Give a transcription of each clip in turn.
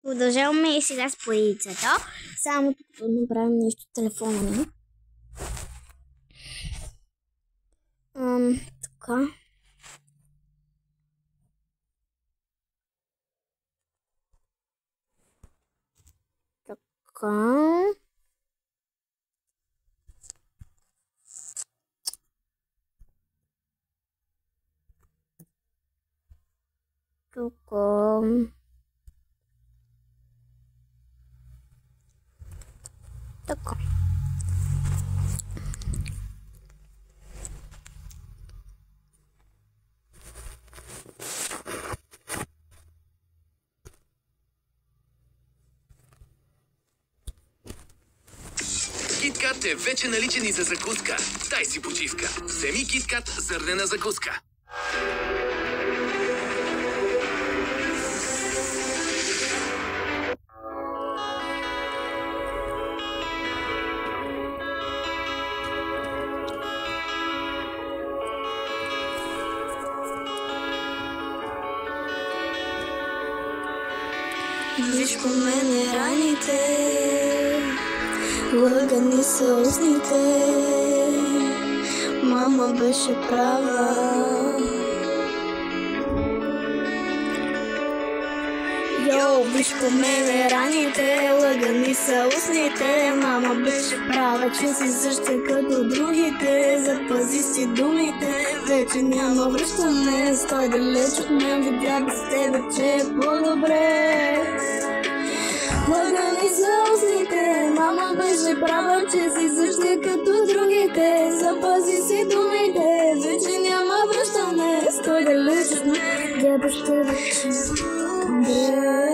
Продължаваме и сега с поредицата. Само тук направим нещо в телефона ми. Така. Така. Така. Така. KitKat е вече наличен и за закуска. Дай си почивка. Вземи KitKat зърнена закуска. Виж по мене раните, лъгани са устните. Мама беше права. Йо, виж по мене раните, лъгани са устните. Мама беше права, че си съща като другите. Запази си думите, вече няма връщане. Стой далеч от мен, видя без тебе, че е по-добре. Лъгани са устните, мама беше права, че си съща като другите. Запази си думите, вече няма връщане. Стой далеч от мен, видя без тебе, че е по-добре.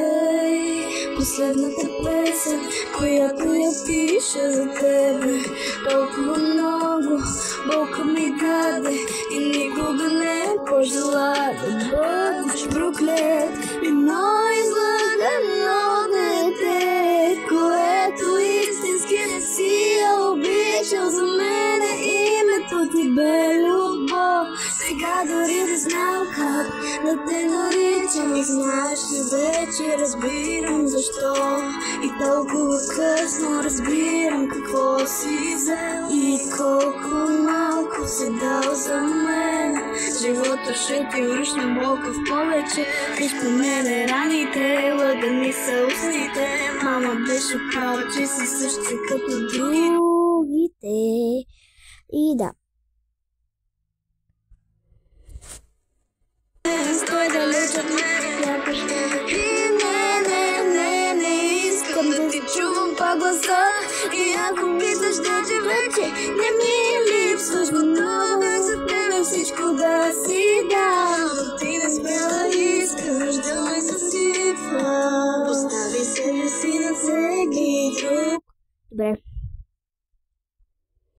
Последната песен, която я пиша за тебе, толкова много болка ми даде и никога не пожела да бъдеш проклет. Едно излъгано дете, което истински не си обичал. За мен името ти бе любов. Сега дори не знам как да те наричам. Знаеш ли вече, разбирам защо. И толкова късно разбирам какво си взел и колко малко си дал за мен. Живота ще ти връщам болка в повече. Виж по мене раните, лъгани са устните. Мама беше права, че си същи като другите. И да. Стой далеч от мен, някой ще и не искам да ти чувам по гласа. И ако питаш да че вече не ми липсваш, готова за тебе всичко да си дам. Но ти не смела искаш да ме съсипва. Остави себе си на всеки друг. Добре.